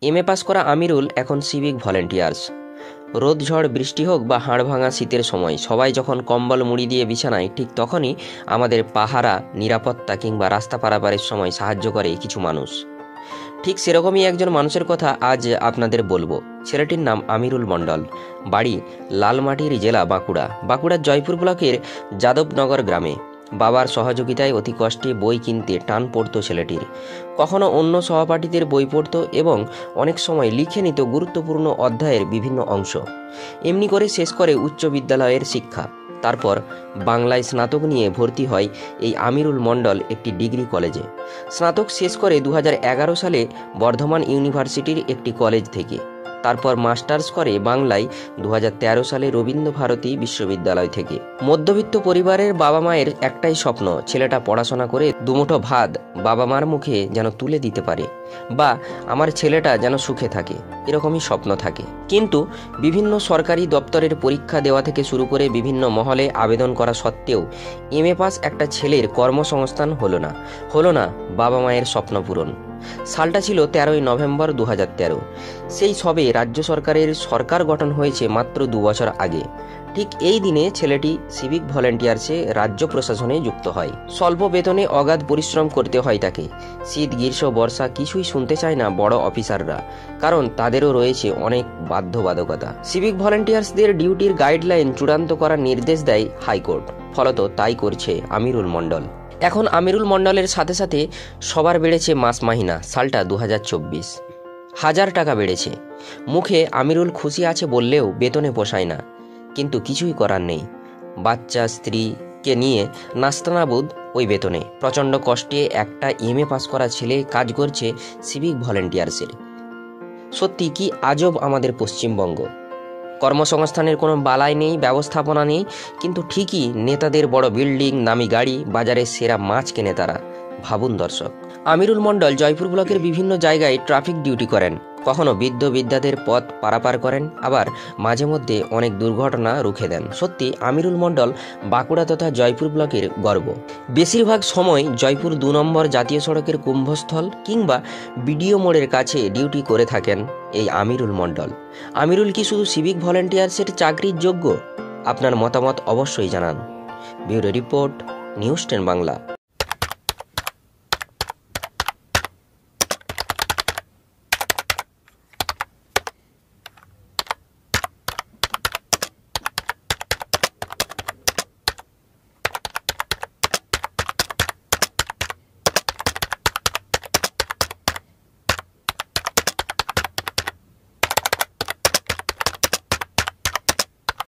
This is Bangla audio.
এমএ পাস করা আমিরুল এখন সিভিক ভলেন্টিয়ার্স। রোদ ঝড় বৃষ্টি হোক বা হাড় ভাঙা শীতের সময় সবাই যখন কম্বল মুড়ি দিয়ে বিছানায়, ঠিক তখনই আমাদের পাহারা, নিরাপত্তা কিংবা রাস্তা পারাপারের সময় সাহায্য করে কিছু মানুষ। ঠিক সেরকমই একজন মানুষের কথা আজ আপনাদের বলবো। ছেলেটির নাম আমিরুল মণ্ডল, বাড়ি লালমাটির, জেলা বাঁকুড়ার জয়পুর ব্লকের যাদবনগর গ্রামে। বাবার সহযোগিতায় অতি কষ্টে বই কিনতে টান পড়তো ছেলেটির। কখনো অন্য সহপাঠীদের বই পড়তো এবং অনেক সময় লিখে নিত গুরুত্বপূর্ণ অধ্যায়ের বিভিন্ন অংশ। এমনি করে শেষ করে উচ্চ বিদ্যালয়ের শিক্ষা। তারপর বাংলায় স্নাতক নিয়ে ভর্তি হয় এই আমিরুল মণ্ডল একটি ডিগ্রি কলেজে। স্নাতক শেষ করে 2011 সালে বর্ধমান ইউনিভার্সিটির একটি কলেজ থেকে। তারপর মাস্টার্স করে বাংলায় 2013 সালে রবীন্দ্র ভারতী বিশ্ববিদ্যালয় থেকে। মধ্যবিত্ত পরিবারের বাবা মায়ের একটাই স্বপ্ন, ছেলেটা পড়াশোনা করে দুমুঠো ভাত বাবা মার মুখে যেন তুলে দিতে পারে, বা আমার ছেলেটা যেন সুখে থাকে, এরকমই স্বপ্ন থাকে। কিন্তু বিভিন্ন সরকারি দপ্তরের পরীক্ষা দেওয়া থেকে শুরু করে বিভিন্ন মহলে আবেদন করা সত্ত্বেও এমএ পাস একটা ছেলের কর্মসংস্থান হলো না বাবা মায়ের স্বপ্ন পূরণ। সালটা ছিল 13ই নভেম্বর 2013। সেই সবে রাজ্য সরকারের সরকার গঠন হয়েছে মাত্র 2 বছর আগে। ঠিক এই দিনে ছেলেটি সিভিক ভলেন্টিয়ার্সে রাজ্য প্রশাসনে যুক্ত হয়। স্বল্প বেতনে অগাধ পরিশ্রম করতে হয় তাকে। শীত, গ্রীষ্ম, বর্ষা কিছুই শুনতে চায় না বড় অফিসাররা, কারণ তাদেরও রয়েছে অনেক বাধ্যবাধকতা। সিভিক ভলেন্টিয়ার্সদের ডিউটির গাইডলাইন চূড়ান্ত করার নির্দেশ দেয় হাইকোর্ট। ফলত তাই করছে আমিরুল মণ্ডল। এখন আমিরুল মণ্ডলের সাথে সাথে সবার বেড়েছে মাস মাহিনা। সালটা 2024, 1000 টাকা বেড়েছে। মুখে আমিরুল খুশি আছে বললেও বেতনে পোষায় না, কিন্তু কিছুই করার নেই। বাচ্চা স্ত্রীকে নিয়ে নাস্তানাবুদ ওই বেতনে। প্রচণ্ড কষ্টে একটা এমএ পাস করা ছেলে কাজ করছে সিভিক ভলেন্টিয়ার্সের। সত্যি কি আজব আমাদের পশ্চিমবঙ্গ। কর্মসংস্থানের কোনো বালাই নেই, ব্যবস্থাপনা নেই, কিন্তু ঠিকই নেতাদের বড় বিল্ডিং, দামি গাড়ি, বাজারে সেরা মাছ কেনে তারা। ভাবুন দর্শক, আমিরুল মণ্ডল জয়পুর ব্লকের বিভিন্ন জায়গায় ট্রাফিক ডিউটি করেন। কখনো বৃদ্ধ বিদ্যাদের পথ পারাপার করেন, আবার মাঝে মধ্যে অনেক দুর্ঘটনা রুখে দেন। সত্যি আমিরুল মণ্ডল বাঁকুড়া তথা জয়পুর ব্লকের গর্ব। বেশিরভাগ সময় জয়পুর 2 নম্বর জাতীয় সড়কের কুম্ভস্থল কিংবা বিডিও মোড়ের কাছে ডিউটি করে থাকেন এই আমিরুল মণ্ডল। আমিরুল কি শুধু সিভিক ভলেন্টিয়ার্সের চাকরির যোগ্য? আপনার মতামত অবশ্যই জানান। Bureau report, news 10 Bangla.